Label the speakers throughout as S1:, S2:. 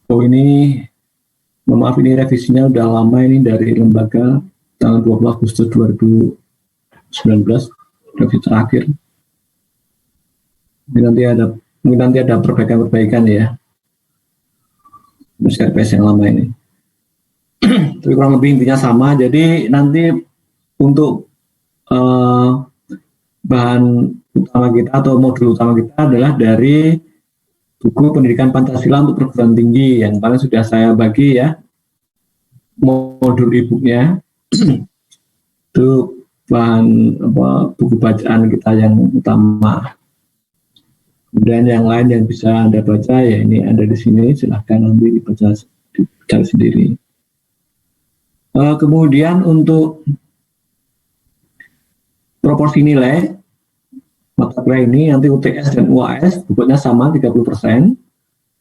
S1: Oh ini, mohon maaf ini revisinya udah lama ini dari lembaga tanggal 20 Agustus 2019, revisi terakhir. Mungkin nanti ada perbaikan ya, RPS yang lama ini. Tapi kurang lebih intinya sama. Jadi nanti untuk bahan utama kita atau modul utama kita adalah dari buku Pendidikan Pancasila untuk Perguruan Tinggi yang paling sudah saya bagi ya, modul e-booknya. Itu bahan buku bacaan kita yang utama. Kemudian yang lain yang bisa Anda baca ya ini ada di sini, silahkan nanti dibaca sendiri. Kemudian untuk proporsi nilai mata kuliah ini nanti UTS dan UAS bobotnya sama 30%.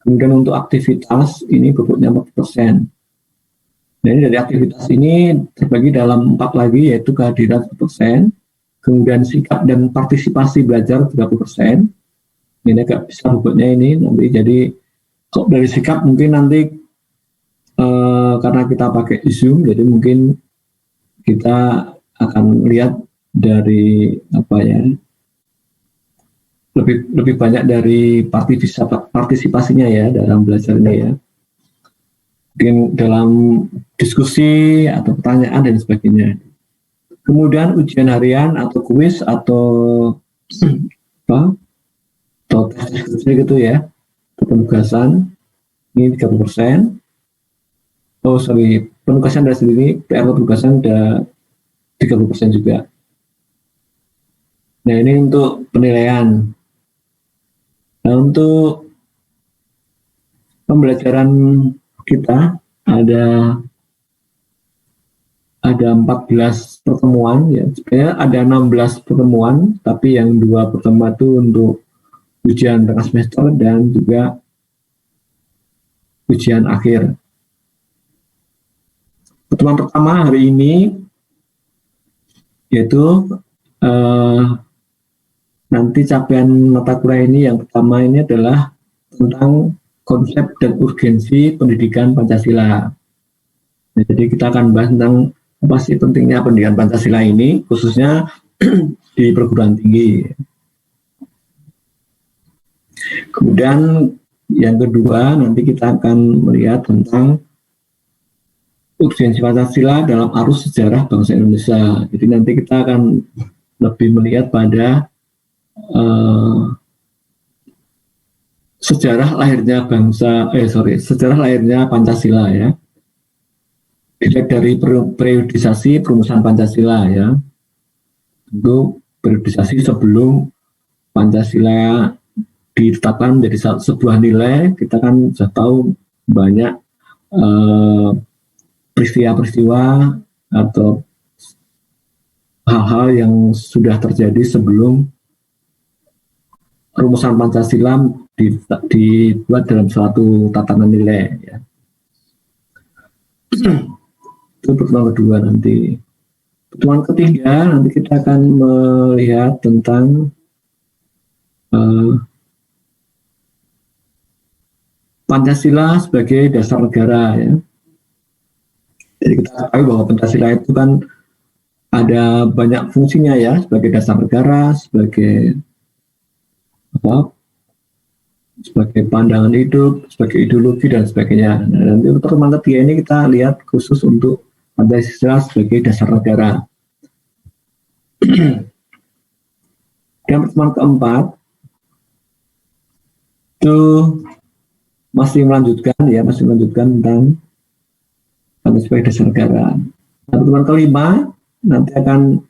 S1: Kemudian untuk aktivitas ini bobotnya 40%. Jadi dari aktivitas ini terbagi dalam 4 lagi, yaitu kehadiran 1%, kemudian sikap dan partisipasi belajar 30%. Ini agak besar bobotnya ini nanti. Jadi kok dari sikap mungkin nanti karena kita pakai Zoom, jadi mungkin kita akan lihat dari lebih banyak dari partisipasinya ya dalam belajar ini ya. Mungkin dalam diskusi atau pertanyaan dan sebagainya. Kemudian ujian harian atau kuis atau tes diskusi gitu ya, penugasan ini 30%. Penugasan dari sendiri, PR penugasan ada 30% juga. Nah ini untuk penilaian. Nah untuk pembelajaran kita ada 14 pertemuan ya. Sebenarnya ada 16 pertemuan, tapi yang 2 pertemuan itu untuk ujian tengah semester dan juga ujian akhir. Pertemuan pertama hari ini yaitu nanti capaian mata kuliah ini yang pertama ini adalah tentang konsep dan urgensi pendidikan Pancasila. Nah, jadi kita akan bahas tentang apa sih pentingnya pendidikan Pancasila ini, khususnya di perguruan tinggi. Kemudian yang kedua nanti kita akan melihat tentang urgensi Pancasila dalam arus sejarah bangsa Indonesia. Jadi nanti kita akan lebih melihat pada sejarah lahirnya sejarah lahirnya Pancasila ya. Dilihat dari periodisasi perumusan Pancasila ya. Itu periodisasi sebelum Pancasila ditetapkan menjadi sebuah nilai. Kita kan sudah tahu banyak peristiwa-peristiwa atau hal-hal yang sudah terjadi sebelum rumusan Pancasila dibuat dalam suatu tatanan nilai ya. Itu pertemuan kedua nanti. Pertemuan ketiga nanti kita akan melihat tentang Pancasila sebagai dasar negara ya. Jadi kita tahu bahwa Pancasila itu kan ada banyak fungsinya ya, sebagai dasar negara, sebagai pandangan hidup, sebagai ideologi dan sebagainya. Nah, nanti pertemuan ketiga ini kita lihat khusus untuk Pancasila sebagai dasar negara. Dan pertemuan keempat itu masih melanjutkan tentang Pancasila sebagai dasar negara. Nah, pertemuan kelima nanti akan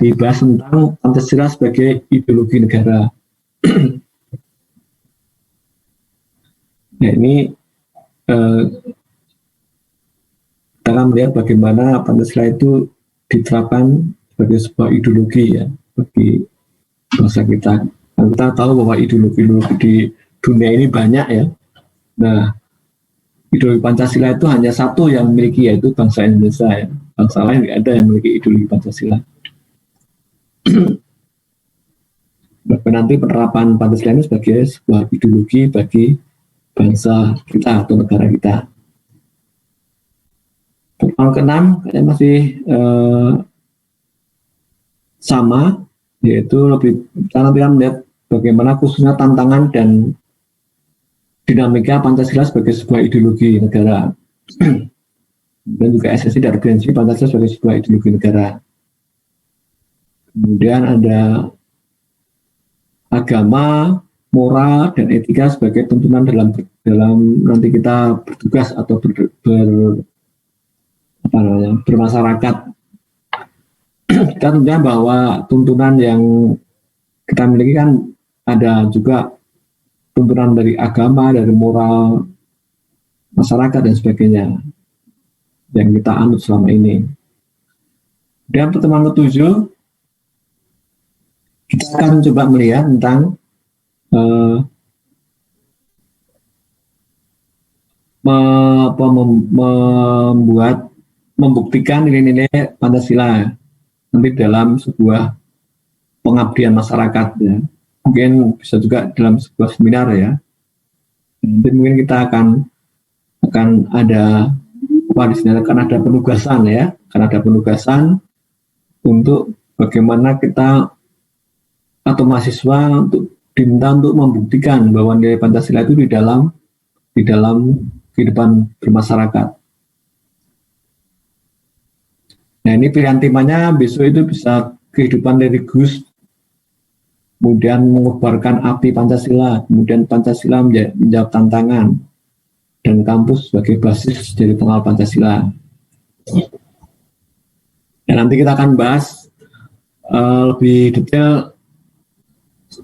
S1: dibahas tentang Pancasila sebagai ideologi negara. Nah ini kita akan melihat bagaimana Pancasila itu diterapkan sebagai sebuah ideologi ya bagi bangsa kita. Dan kita tahu bahwa ideologi di dunia ini banyak ya. Nah, ideologi Pancasila itu hanya satu yang memiliki, yaitu bangsa Indonesia ya. Bangsa lain tidak ada yang memiliki ideologi Pancasila. Bahkan nanti penerapan Pancasila ini sebagai sebuah ideologi bagi bangsa kita atau negara kita. Pertemuan ke-6 kayaknya masih sama, yaitu lebih kita nanti akan melihat bagaimana khususnya tantangan dan dinamika Pancasila sebagai sebuah ideologi negara dan juga esensi dari prinsip Pancasila sebagai sebuah ideologi negara. Kemudian ada agama, moral, dan etika sebagai tuntunan dalam nanti kita bertugas atau bermasyarakat. Kita tentunya bahwa tuntunan yang kita miliki kan ada juga tuntunan dari agama, dari moral masyarakat dan sebagainya yang kita anut selama ini. Dan pertemuan ke-7 kita akan coba melihat tentang membuktikan nilai-nilai Pancasila nanti dalam sebuah pengabdian masyarakat ya. Mungkin bisa juga dalam sebuah seminar ya. Nanti mungkin kita akan ada di sini akan ada penugasan ya, akan ada penugasan untuk bagaimana kita atau mahasiswa diminta untuk membuktikan bahwa nilai Pancasila itu di dalam kehidupan bermasyarakat. Nah ini pilihan temanya besok itu bisa kehidupan religius, kemudian mengobarkan api Pancasila, kemudian Pancasila menjawab tantangan, dan kampus sebagai basis dari pengawal Pancasila. Dan nanti kita akan bahas lebih detail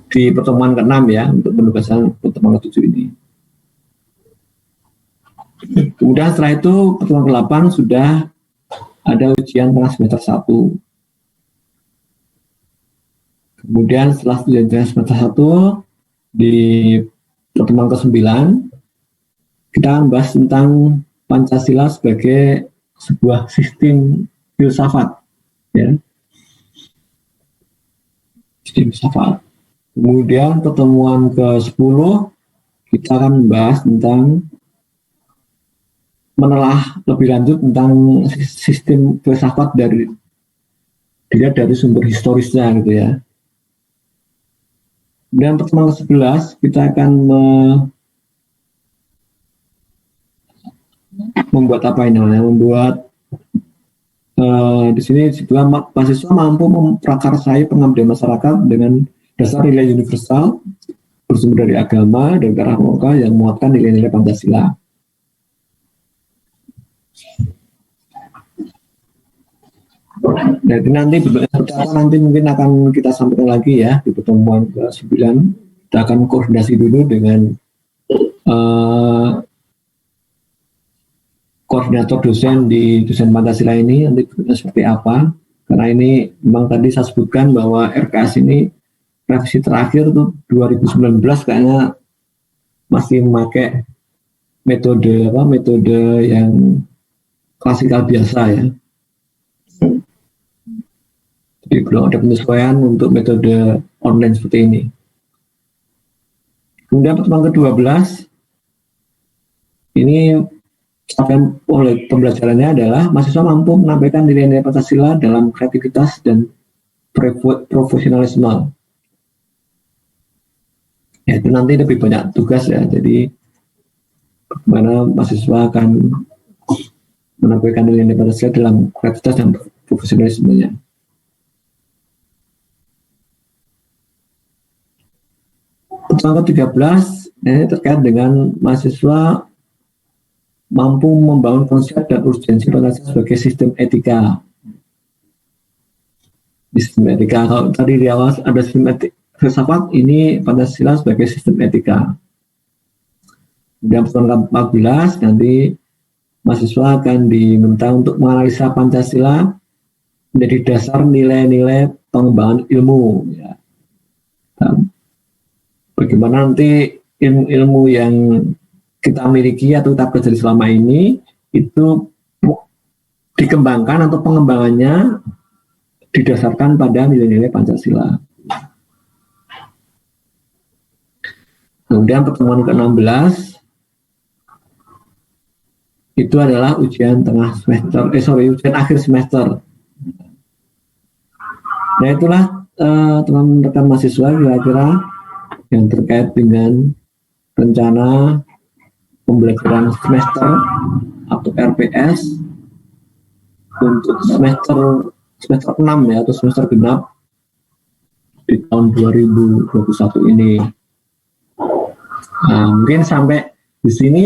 S1: di pertemuan ke-6 ya, untuk penugasan pertemuan ke-7 ini. Kemudian setelah itu pertemuan ke-8 sudah ada ujian tengah semester 1. Kemudian setelah ujian tengah semester 1 di pertemuan ke-9 kita akan bahas tentang Pancasila sebagai sebuah sistem filsafat ya. Sistem filsafat. Kemudian pertemuan ke-10 kita akan membahas tentang menelah lebih lanjut tentang sistem filsafat dari sumber historisnya gitu ya. Dan pertemuan ke-11 kita akan membuat apa ini namanya? Membuat di sini sebuah mahasiswa mampu memprakarsai pengabdian masyarakat dengan dasar nilai universal bersumber dari agama dan arah moral yang menguatkan nilai-nilai Pancasila. Jadi nanti bentuknya seperti apa nanti mungkin akan kita sampaikan lagi ya di pertemuan ke-9. Kita akan koordinasi dulu dengan koordinator dosen di dosen Pancasila ini nanti bentuknya seperti apa. Karena ini memang tadi saya sebutkan bahwa RKS ini revisi terakhir tuh 2019 kayaknya masih memakai metode yang klasikal biasa ya. Jadi belum ada penyesuaian untuk metode online seperti ini. Kemudian pertemuan ke-12 ini oleh pembelajarannya adalah mahasiswa mampu menampilkan nilai-nilai Pancasila dalam kreativitas dan profesionalisme. Ya, itu nanti lebih banyak tugas ya. Jadi bagaimana mahasiswa akan menampilkan nilai-nilai Pancasila dalam kreativitas dan profesionalismenya. Pertemuan ke-13 ini terkait dengan mahasiswa mampu membangun konsep dan urgensi Pancasila sebagai sistem etika. Sistem etika, kalau tadi di awal ada sistem filsafat, ini Pancasila sebagai sistem etika. Dan pertemuan ke-14 nanti mahasiswa akan diminta untuk menganalisa Pancasila menjadi dasar nilai-nilai pengembangan ilmu. Ya. Bagaimana nanti ilmu-ilmu yang kita miliki atau kita pelajari selama ini itu dikembangkan atau pengembangannya didasarkan pada nilai-nilai Pancasila. Kemudian pertemuan ke-16 itu adalah ujian tengah semester, ujian akhir semester. Nah itulah teman rekan mahasiswa kira-kira yang terkait dengan rencana pembelajaran semester atau RPS untuk semester 6 ya, atau semester genap di tahun 2021 ini. Nah, mungkin sampai di sini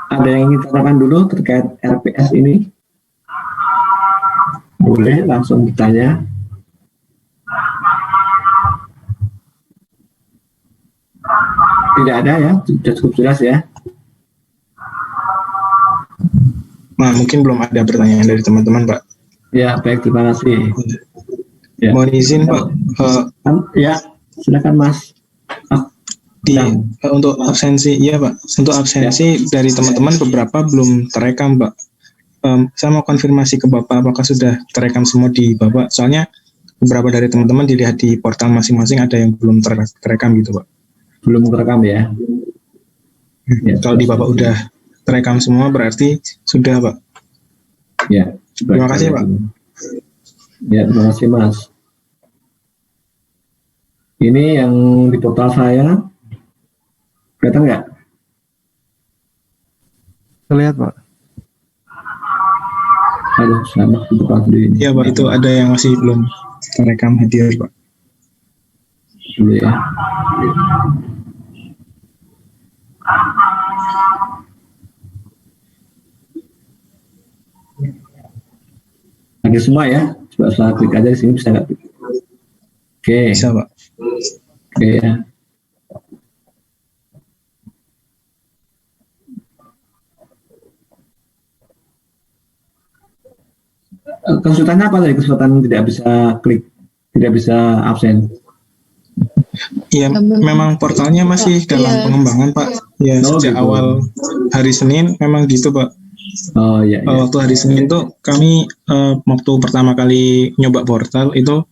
S1: ada yang ingin tanyakan dulu terkait RPS ini? Boleh langsung ditanya. Tidak ada ya, sudah cukup jelas ya.
S2: Nah, mungkin belum ada pertanyaan dari teman-teman, Pak.
S1: Ya, baik, terima kasih. Ya.
S2: Mohon izin, Pak.
S1: Ya, silakan Mas.
S2: Untuk absensi, iya Pak. Untuk absensi ya, dari teman-teman beberapa belum terekam, Pak. Saya mau konfirmasi ke Bapak apakah sudah terekam semua di Bapak. Soalnya beberapa dari teman-teman dilihat di portal masing-masing ada yang belum terekam gitu, Pak.
S1: Belum terekam ya.
S2: Ya, kalau di Bapak udah terekam semua berarti sudah, Pak.
S1: Ya.
S2: Terima kasih, Pak.
S1: Ya, terima kasih Mas. Ini yang di portal saya, kelihatan nggak?
S3: Terlihat, Pak.
S1: Aduh, sama di depan dulu ini.
S2: Iya, Pak, itu ada yang masih belum terekam hadir, Pak.
S1: Dulu ya. Ada semua ya? Coba saya klik aja di sini, bisa nggak? Oke.
S2: Bisa, Pak.
S1: Oke ya. Kesulitannya apa tadi? Kesulitan tidak bisa klik, tidak bisa absen.
S2: Iya, memang portalnya masih dalam pengembangan, Pak. Ya, sejak
S1: gitu.
S2: awal hari Senin memang gitu, Pak.
S1: Oh iya.
S2: Waktu hari Senin tuh kami waktu pertama kali nyoba portal itu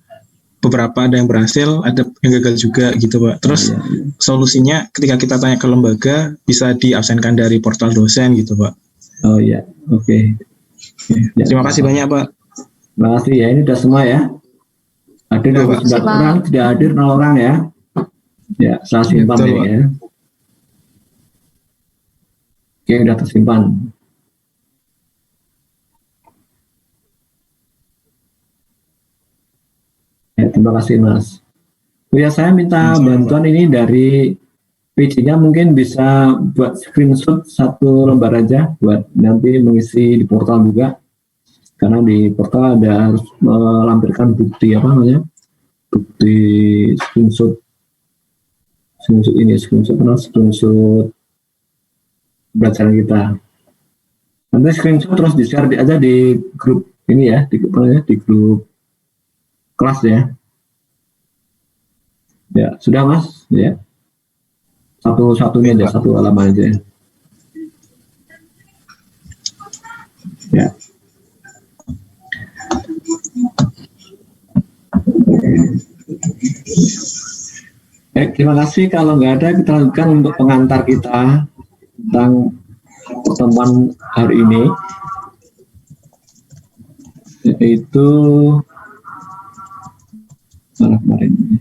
S2: beberapa ada yang berhasil, ada yang gagal juga gitu, Pak. Terus solusinya ketika kita tanya ke lembaga bisa diabsenkan dari portal dosen gitu, Pak.
S1: Oh iya, oke.
S2: Ya, terima kasih banyak, Pak.
S1: Terima kasih ya, ini sudah semua ya. Hadir 29 orang, tidak hadir 0 orang ya. Ya, saya simpan
S2: betul,
S1: ini
S2: Pak.
S1: ya. Oke, sudah tersimpan. Ya, terima kasih Mas. Ya, saya minta bantuan ini dari PC-nya, mungkin bisa buat screenshot satu lembar aja buat nanti mengisi di portal juga. Karena di portal ada harus melampirkan bukti apa namanya? Bukti screenshot pembelajaran kita. Nanti screenshot terus di-share aja di grup ini ya, di grup kelas ya. Ya, sudah Mas, ya. Satu-satunya aja, satu halaman aja. Ya. Terima kasih. Kalau nggak ada, kita lanjutkan untuk pengantar kita tentang pertemuan hari ini, yaitu kemarin.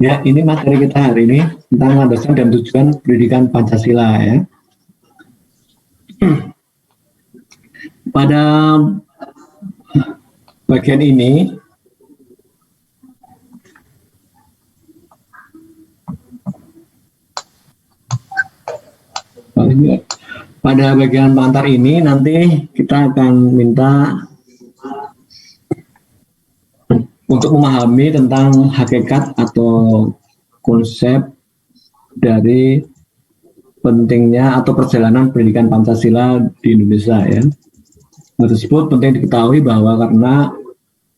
S1: Ya, ini materi kita hari ini tentang landasan dan tujuan pendidikan Pancasila ya. Pada bagian ini pada bagian pengantar ini nanti kita akan minta untuk memahami tentang hakikat atau konsep dari pentingnya atau perjalanan pendidikan Pancasila di Indonesia ya. Hal tersebut penting diketahui bahwa karena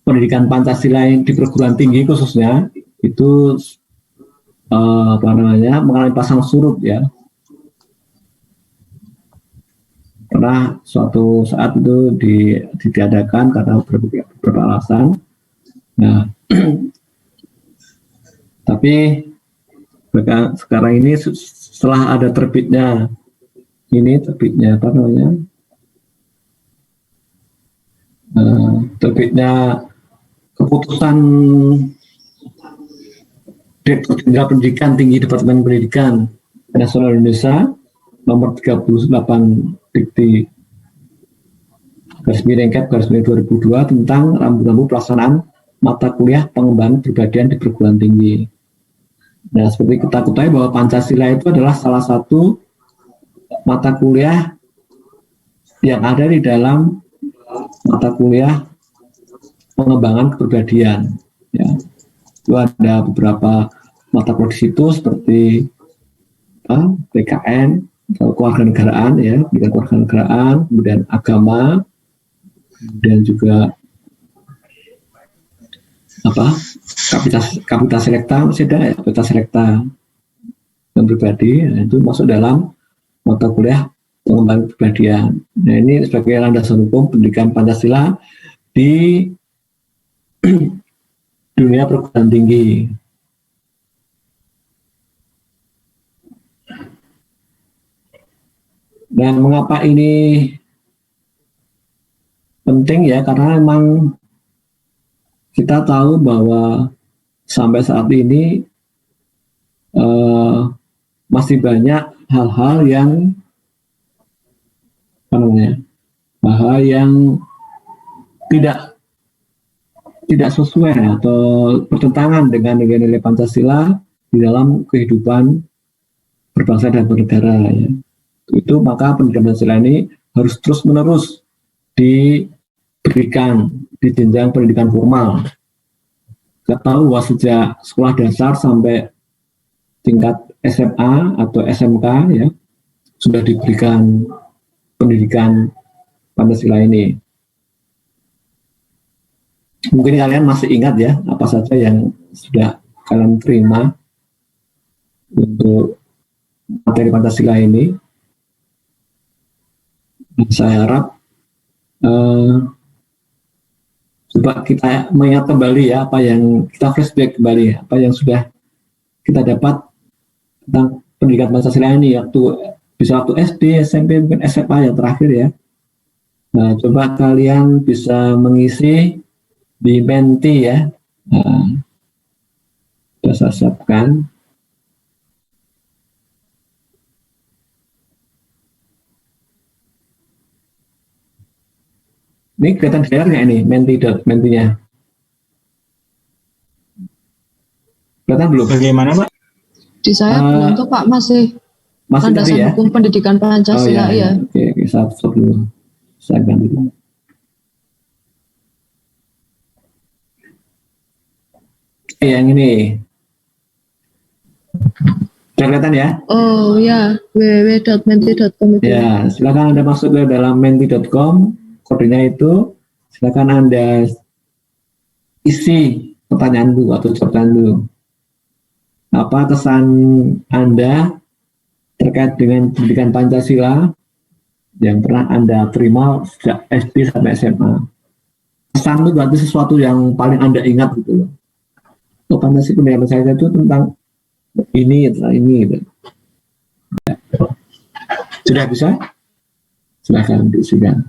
S1: pendidikan Pancasila di perguruan tinggi khususnya itu mengalami pasang surut ya. Karena suatu saat itu ditiadakan karena beberapa alasan. Nah, tapi sekarang ini setelah ada terbitnya keputusan Direktur Jenderal Pendidikan Tinggi Departemen Pendidikan Nasional Indonesia nomor 38 dikti /Cap/2002 tentang rambu-rambu pelaksanaan mata kuliah pengembangan kepribadian di perguruan tinggi. Nah, seperti kita ketahui bahwa Pancasila itu adalah salah satu mata kuliah yang ada di dalam mata kuliah pengembangan kepribadian. Ya. Itu ada beberapa mata kuliah di situ seperti PKN, kewarganegaraan ya, bidang kewarganegaraan, kemudian agama, kemudian juga kapita selekta, masih ada ya, kapita selekta dan pribadi, nah, itu masuk dalam mata kuliah pengembangan kepribadian. Nah, ini sebagai landasan hukum pendidikan Pancasila di dunia perguruan tinggi. Dan mengapa ini penting ya, karena memang kita tahu bahwa sampai saat ini masih banyak hal-hal yang tidak sesuai atau bertentangan dengan nilai-nilai Pancasila di dalam kehidupan berbangsa dan bernegara ya. Itu maka pendidikan Pancasila ini harus terus-menerus diberikan di jenjang pendidikan formal. Kita tahu bahwa sejak sekolah dasar sampai tingkat SMA atau SMK ya sudah diberikan pendidikan Pancasila ini. Mungkin kalian masih ingat ya apa saja yang sudah kalian terima untuk materi Pancasila ini. Saya harap coba kita mengingat kembali ya apa yang kita flashback kembali apa yang sudah kita dapat tentang pendidikan Pancasila ini bisa waktu SD, SMP, mungkin SMA yang terakhir ya. Nah, coba kalian bisa mengisi di Menti ya. Nah, saya siapkan. Ini kelihatan di layar nggak ini mentinya? Kelihatan belum?
S2: Bagaimana Pak?
S3: Di saya belum tuh Pak, masih landasan ya? Hukum pendidikan Pancasila ya.
S1: Oke, satu dulu. Saya ganti dulu. Yang ini. Sudah kelihatan ya?
S3: Oh ya, www.menti.com itu.
S1: Ya, silakan Anda masuk ke dalam menti.com. Kodenya itu silakan Anda isi pertanyaan dulu atau jawaban dulu. Apa kesan Anda terkait dengan pendidikan Pancasila yang pernah Anda terima sejak SD sampai SMA? Kesan itu berarti sesuatu yang paling Anda ingat gitu. Oh, Pancasila, pendidikan Pancasila itu tentang ini gitu. Sudah bisa? Silakan diisikan.